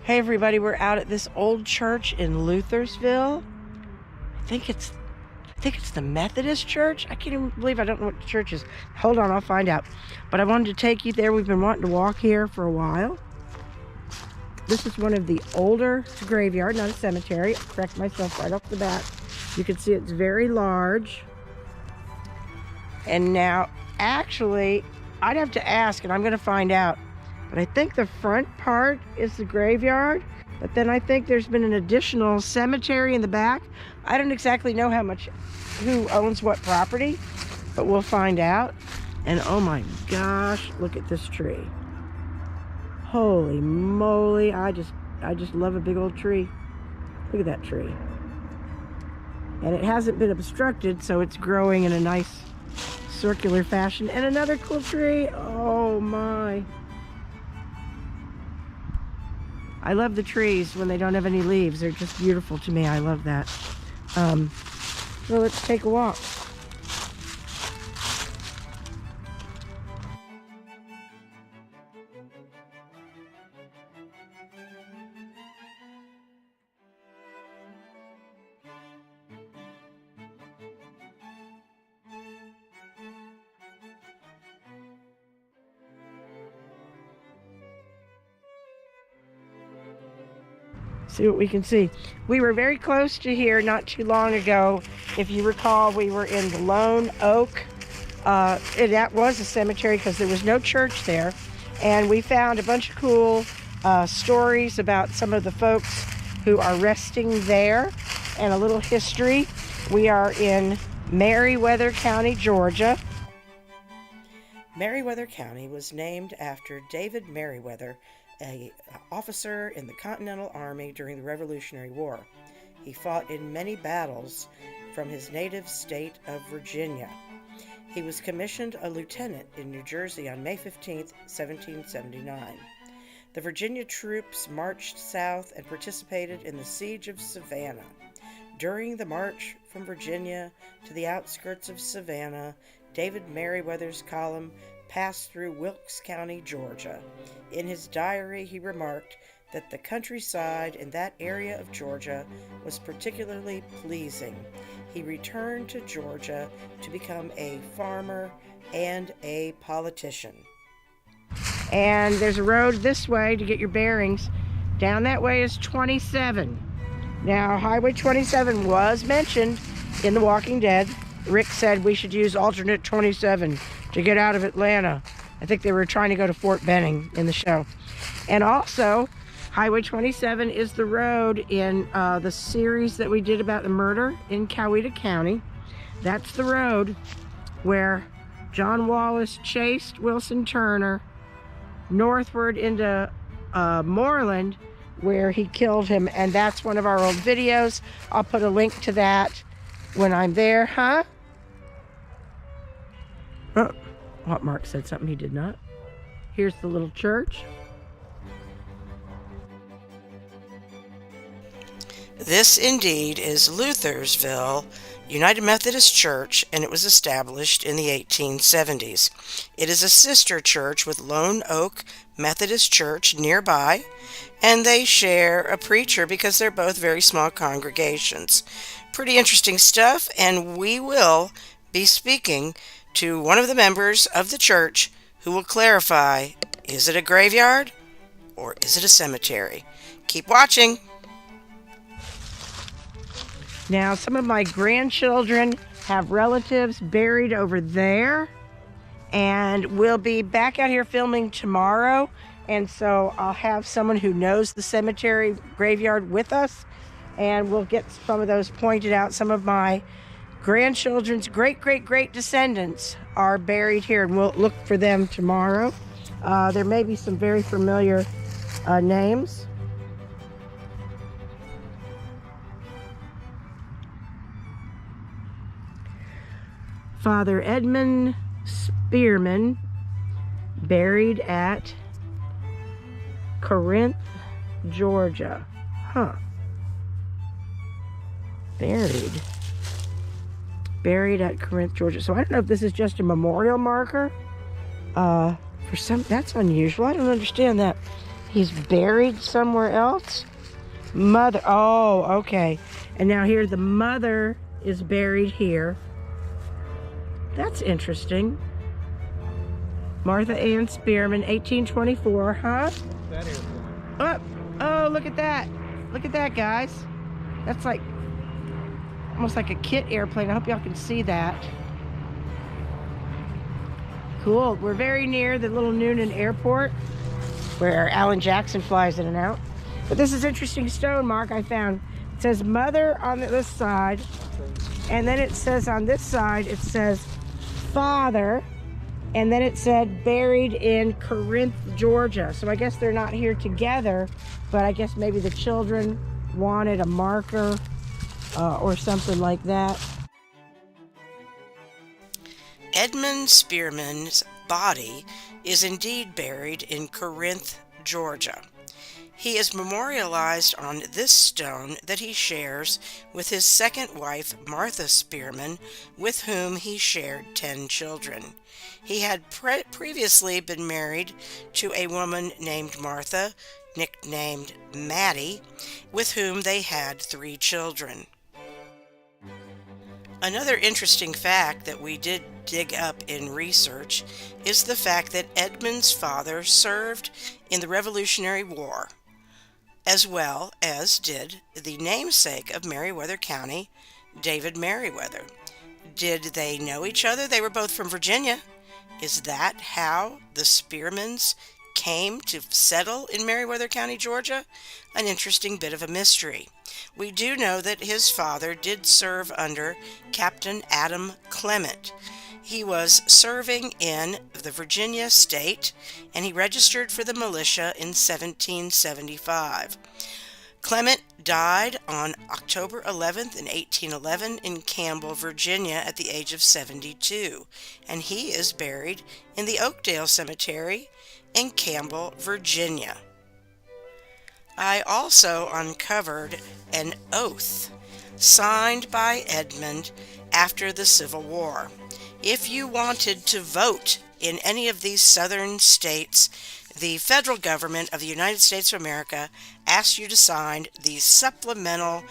Hey everybody, we're out at this old church in Luthersille. I think it's the Methodist church. I can't even believe I don't know what the church is. Hold on, I'll find out. But I wanted to take you there. We've been wanting to walk here for a while. This is one of the older, it's a graveyard, not a cemetery. I'll correct myself right off the bat. You can see it's very large. And now, actually, I'd have to ask, and I'm going to find out. But I think the front part is the graveyard. But then I think there's been an additional cemetery in the back. I don't exactly know who owns what property, but we'll find out. And oh my gosh, look at this tree. Holy moly, I just love a big old tree. Look at that tree. And it hasn't been obstructed, so it's growing in a nice circular fashion. And another cool tree, oh my. I love the trees when they don't have any leaves. They're just beautiful to me. I love that. So let's take a walk. See what we can see. We were very close to here not too long ago. If you recall, we were in the Lone Oak. That was a cemetery because there was no church there. And we found a bunch of cool stories about some of the folks who are resting there and a little history. We are in Meriwether County, Georgia. Meriwether County was named after David Meriwether, an officer in the Continental Army during the Revolutionary War. He fought in many battles from his native state of Virginia. He was commissioned a lieutenant in New Jersey on May 15, 1779. The Virginia troops marched south and participated in the Siege of Savannah. During the march from Virginia to the outskirts of Savannah, David Meriwether's column passed through Wilkes County, Georgia. In his diary, he remarked that the countryside in that area of Georgia was particularly pleasing. He returned to Georgia to become a farmer and a politician. And there's a road this way to get your bearings. Down that way is 27. Now, Highway 27 was mentioned in The Walking Dead. Rick said we should use alternate 27 to get out of Atlanta. I think they were trying to go to Fort Benning in the show. And also, Highway 27 is the road in the series that we did about the murder in Coweta County. That's the road where John Wallace chased Wilson Turner northward into Moreland, where he killed him. And that's one of our old videos. I'll put a link to that when I'm there, huh? Oh, what, Mark said something he did not. Here's the little church. This indeed is Luthersille United Methodist Church, and it was established in the 1870s. It is a sister church with Lone Oak Methodist Church nearby, and they share a preacher because they're both very small congregations. Pretty interesting stuff, and we will be speaking to one of the members of the church who will clarify, is it a graveyard or is it a cemetery? Keep watching. Now, some of my grandchildren have relatives buried over there, and we'll be back out here filming tomorrow, and so I'll have someone who knows the cemetery graveyard with us, and we'll get some of those pointed out. Some of my grandchildren's great descendants are buried here, and we'll look for them tomorrow. There may be some very familiar names. Father Edmund Spearman, buried at Corinth, Georgia. Huh. Buried at Corinth, Georgia. So I don't know if this is just a memorial marker. For some, that's unusual. I don't understand that. He's buried somewhere else. Mother, oh, okay. And now here the mother is buried here. That's interesting. Martha Ann Spearman, 1824, huh? That airplane. Oh, oh, look at that. Look at that, guys. That's like almost like a kit airplane. I hope y'all can see that. Cool. We're very near the little Noonan Airport where Alan Jackson flies in and out. But this is interesting stone, Mark, I found. It says mother on this side, and then it says on this side, it says father, and then it said buried in Corinth, Georgia. So I guess they're not here together, but I guess maybe the children wanted a marker or something like that. Edmund Spearman's body is indeed buried in Corinth, Georgia. He is memorialized on this stone that he shares with his second wife, Martha Spearman, with whom he shared 10 children. He had previously been married to a woman named Martha, nicknamed Maddie, with whom they had 3 children. Another interesting fact that we did dig up in research is the fact that Edmund's father served in the Revolutionary War, as well as did the namesake of Meriwether County, David Meriwether. Did they know each other? They were both from Virginia. Is that how the Spearmans came to settle in Meriwether County, Georgia? An interesting bit of a mystery. We do know that his father did serve under Captain Adam Clement. He was serving in the Virginia state, and he registered for the militia in 1775. Clement died on October 11th in 1811 in Campbell, Virginia at the age of 72, and he is buried in the Oakdale Cemetery in Campbell, Virginia. I also uncovered an oath signed by Edmund after the Civil War. If you wanted to vote in any of these southern states, the federal government of the United States of America asked you to sign the Supplemental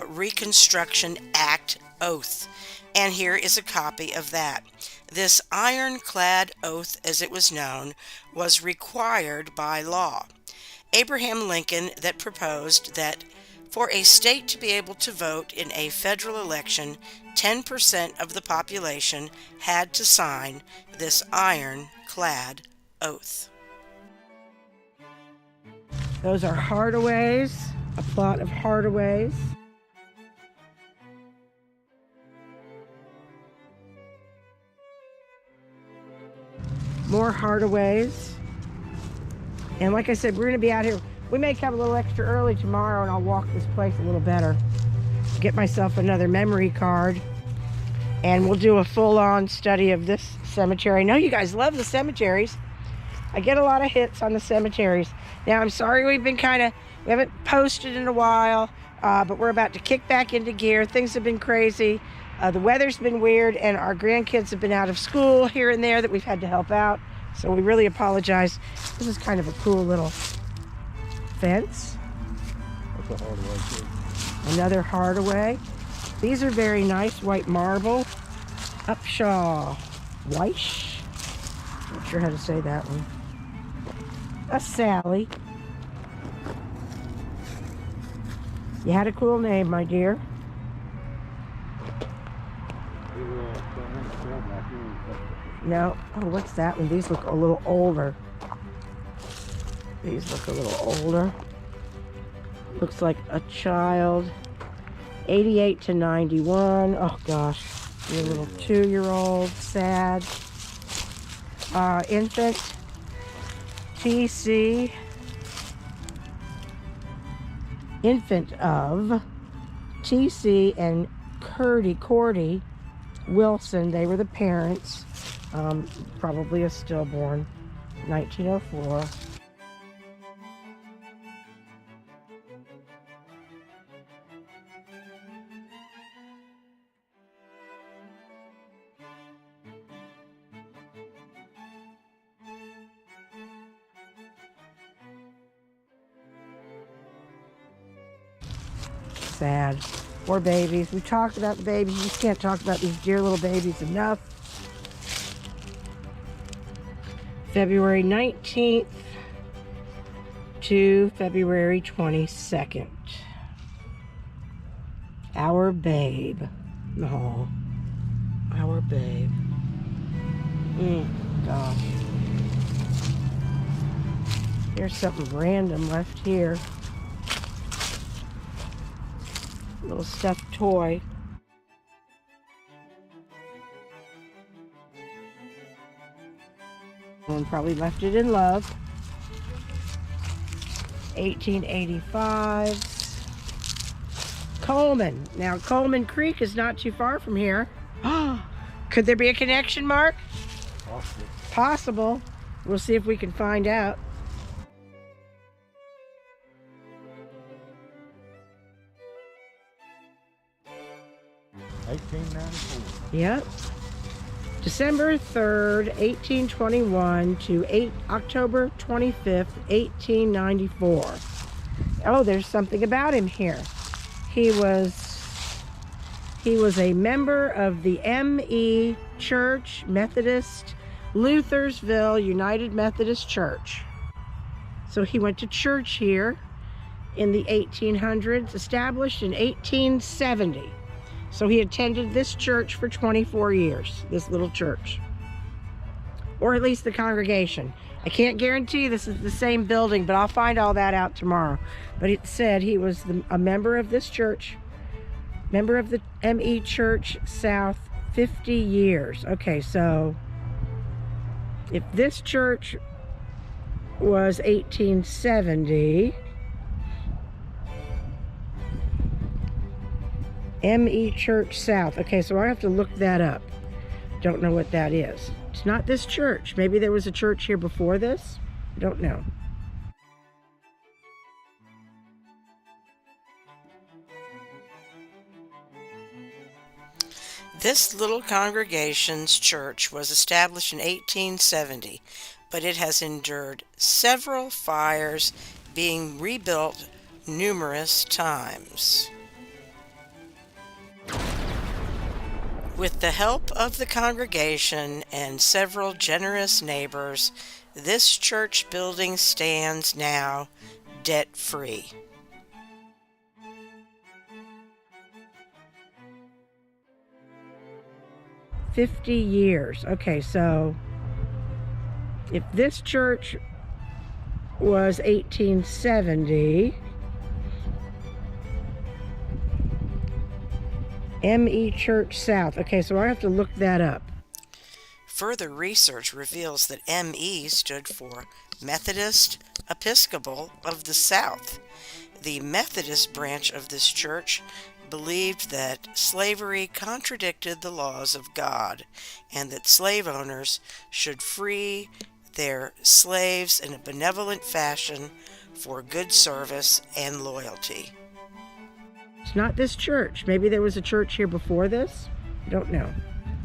Reconstruction Act oath. And here is a copy of that. This ironclad oath, as it was known, was required by law. Abraham Lincoln that proposed that for a state to be able to vote in a federal election, 10% of the population had to sign this ironclad oath. Those are Hardaways, a plot of Hardaways. More Hardaways. And like I said, we're going to be out here. We may come a little extra early tomorrow and I'll walk this place a little better. Get myself another memory card. And we'll do a full-on study of this cemetery. I know you guys love the cemeteries. I get a lot of hits on the cemeteries. Now, I'm sorry we haven't posted in a while, but we're about to kick back into gear. Things have been crazy. The weather's been weird, and our grandkids have been out of school here and there that we've had to help out. So we really apologize. This is kind of a cool little fence. That's a Hardaway too. Another Hardaway. These are very nice, white marble. Upshaw Weish. Not sure how to say that one. A Sally. You had a cool name, my dear. No. Oh, what's that one? These look a little older. These look a little older. Looks like a child. 88 to 91. Oh, gosh. Your little 2-year-old. Sad. Infant. TC. Infant of TC and Cordy Wilson. They were the parents. Probably a stillborn. 1904. sad. Poor babies. We talked about the babies. You just can't talk about these dear little babies enough. February 19th to February 22nd. Our babe. Oh, our babe. Gosh. Here's something random left here. Little stuffed toy. Someone probably left it in love. 1885. Coleman. Now, Coleman Creek is not too far from here. Could there be a connection, Mark? Possible. Possible. We'll see if we can find out. Yep. December 3rd, 1821 to October 25th, 1894. Oh, there's something about him here. He was a member of the M.E. Church Methodist, Luthersille United Methodist Church. So he went to church here in the 1800s, established in 1870. So he attended this church for 24 years, this little church. Or at least the congregation. I can't guarantee this is the same building, but I'll find all that out tomorrow. But it said he was a member of this church, member of the M.E. Church South, 50 years. Okay, so if this church was 1870, M.E. Church South. Okay, so I have to look that up. Don't know what that is. It's not this church. Maybe there was a church here before this. I don't know. This little congregation's church was established in 1870, but it has endured several fires, being rebuilt numerous times. With the help of the congregation and several generous neighbors, this church building stands now debt-free. $50 years. Okay, so if this church was 1870, M.E. Church South. Okay, so I have to look that up. Further research reveals that M.E. stood for Methodist Episcopal of the South. The Methodist branch of this church believed that slavery contradicted the laws of God and that slave owners should free their slaves in a benevolent fashion for good service and loyalty. It's not this church. Maybe there was a church here before this. I don't know.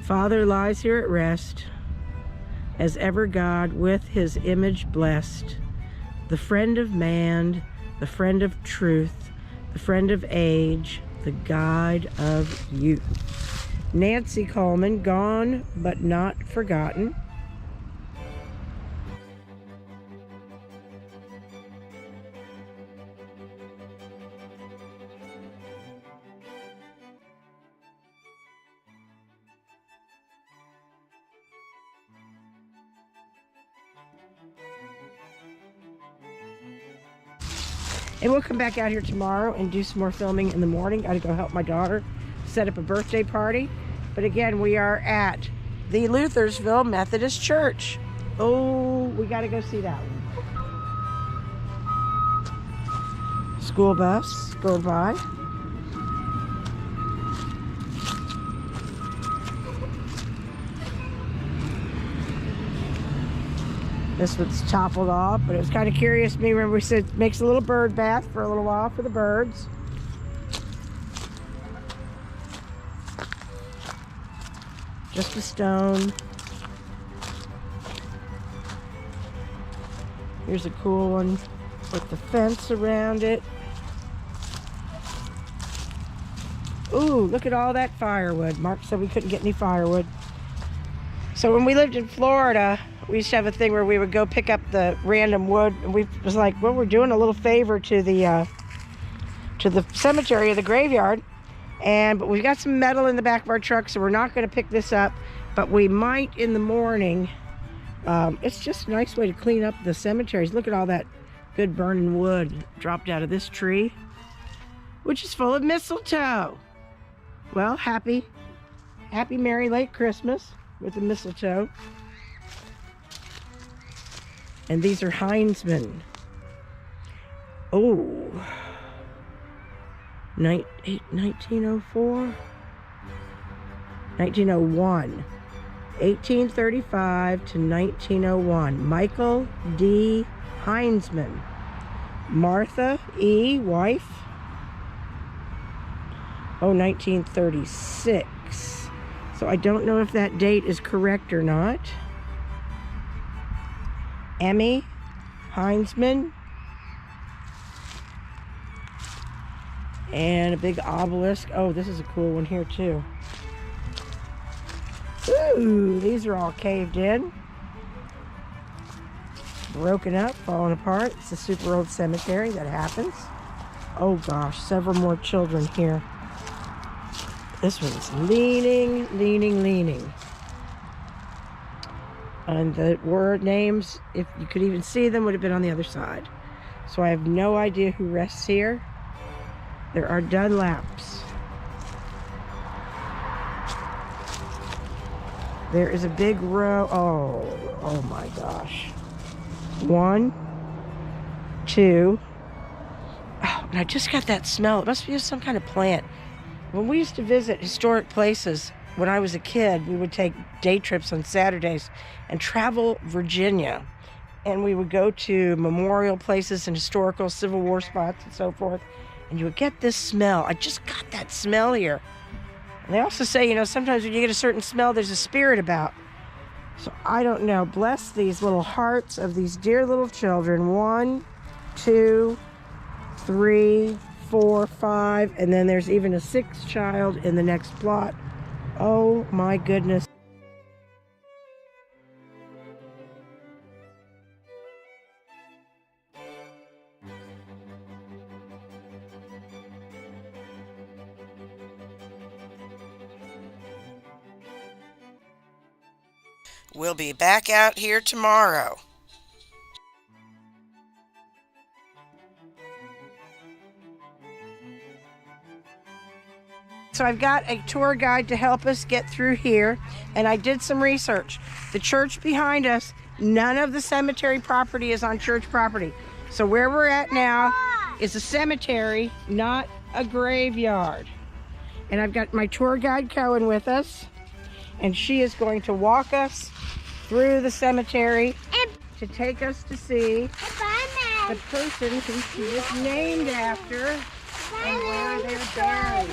Father lies here at rest, as ever God with his image blessed, the friend of man, the friend of truth, the friend of age, the guide of youth. Nancy Coleman, gone but not forgotten. And we'll come back out here tomorrow and do some more filming in the morning. Got to go help my daughter set up a birthday party. But again, we are at the Luthersille Methodist Church. Oh, we got to go see that one. School bus going by. This one's toppled off, but it was kind of curious to me. Remember we said it makes a little bird bath for a little while for the birds. Just a stone. Here's a cool one with the fence around it. Ooh, look at all that firewood. Mark said we couldn't get any firewood. So when we lived in Florida, we used to have a thing where we would go pick up the random wood. And we was like, well, we're doing a little favor to the cemetery or the graveyard. But we've got some metal in the back of our truck, so we're not going to pick this up. But we might in the morning. It's just a nice way to clean up the cemeteries. Look at all that good burning wood dropped out of this tree, which is full of mistletoe. Well, happy merry late Christmas with the mistletoe. And these are Heinzman. Oh, 1904? 1901. 1835 to 1901. Michael D. Heinzman. Martha E. wife. Oh, 1936. So I don't know if that date is correct or not. Emmy Heinzman. And a big obelisk. Oh, this is a cool one here too. Ooh, these are all caved in. Broken up, falling apart. It's a super old cemetery. That happens. Oh gosh, several more children here. This one's leaning. And the word names, if you could even see them, would have been on the other side. So I have no idea who rests here. There are Dunlaps. There is a big row. Oh my gosh. 1, 2. Oh, and I just got that smell. It must be some kind of plant. When we used to visit historic places when I was a kid, we would take day trips on Saturdays and travel Virginia. And we would go to memorial places and historical Civil War spots and so forth. And you would get this smell. I just got that smell here. And they also say, you know, sometimes when you get a certain smell, there's a spirit about. So I don't know. Bless these little hearts of these dear little children. 1, 2, 3, 4, 5. And then there's even a 6th child in the next plot. Oh my goodness. We'll be back out here tomorrow. So I've got a tour guide to help us get through here, and I did some research. The church behind us, none of the cemetery property is on church property. So where we're at now is a cemetery, not a graveyard. And I've got my tour guide Cohen with us, and she is going to walk us through the cemetery to take us to see the person who she was named after and where they're buried.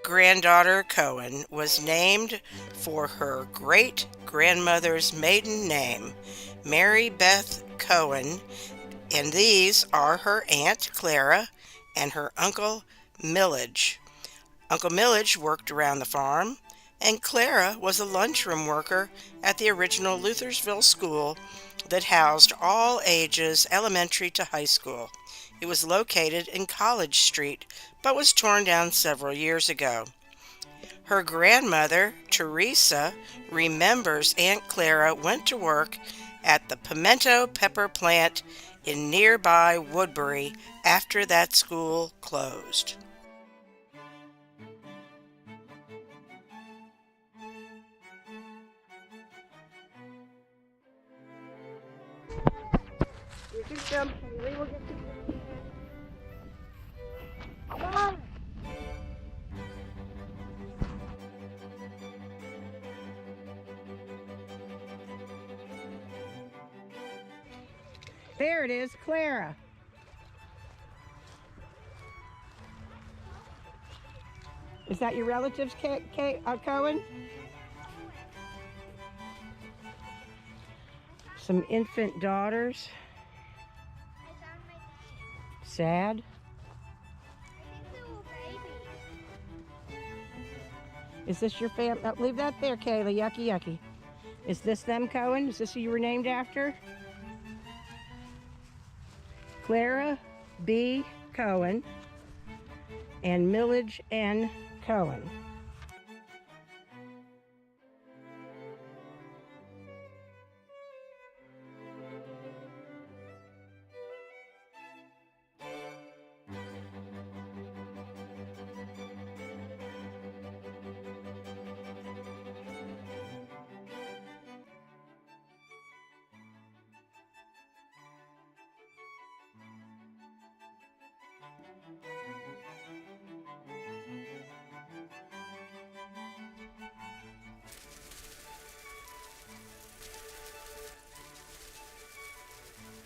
Granddaughter Cohen was named for her great-grandmother's maiden name, Mary Beth Cohen, and these are her Aunt Clara and her Uncle Millage. Uncle Millage worked around the farm, and Clara was a lunchroom worker at the original Luthersille school that housed all ages, elementary to high school. It was located in College Street, but was torn down several years ago. Her grandmother, Teresa, remembers Aunt Clara went to work at the pimento pepper plant in nearby Woodbury after that school closed. There it is, Clara. Is that your relatives, Cohen? Some infant daughters. sad? Is this your family? Oh, leave that there, Kayla. Yucky, yucky. Is this them, Cohen? Is this who you were named after? Clara B. Cohen and Millage N. Cohen.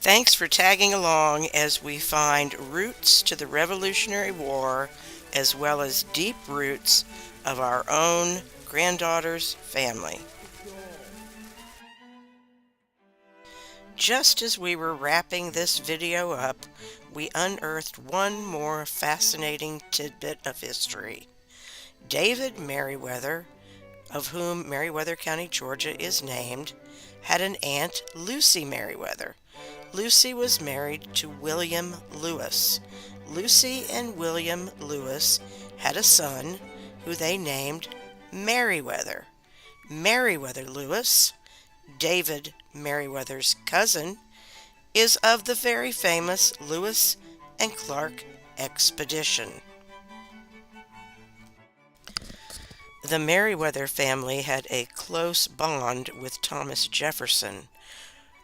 Thanks for tagging along as we find roots to the Revolutionary War as well as deep roots of our own granddaughter's family. Just as we were wrapping this video up, we unearthed one more fascinating tidbit of history. David Merriweather, of whom Merriweather County, Georgia is named, had an aunt, Lucy Merriweather. Lucy was married to William Lewis. Lucy and William Lewis had a son who they named Merriweather. Merriweather Lewis, David Merriweather's cousin, is of the very famous Lewis and Clark expedition. The Merriweather family had a close bond with Thomas Jefferson.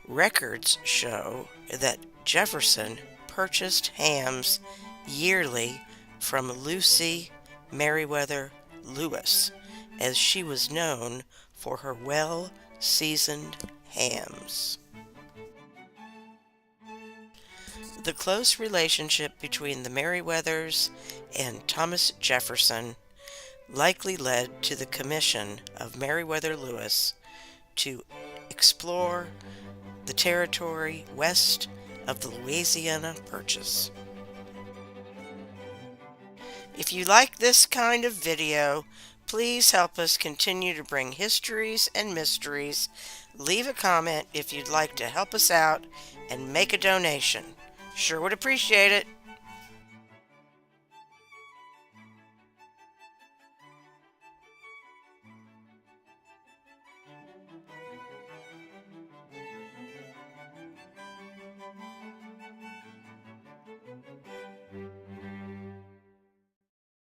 Records show that Jefferson purchased hams yearly from Lucy Merriweather Lewis, as she was known for her well-seasoned hams. The close relationship between the Merriweathers and Thomas Jefferson likely led to the commission of Merriweather Lewis to explore the territory west of the Louisiana Purchase. If you like this kind of video, please help us continue to bring histories and mysteries. Leave a comment if you'd like to help us out and make a donation. Sure would appreciate it.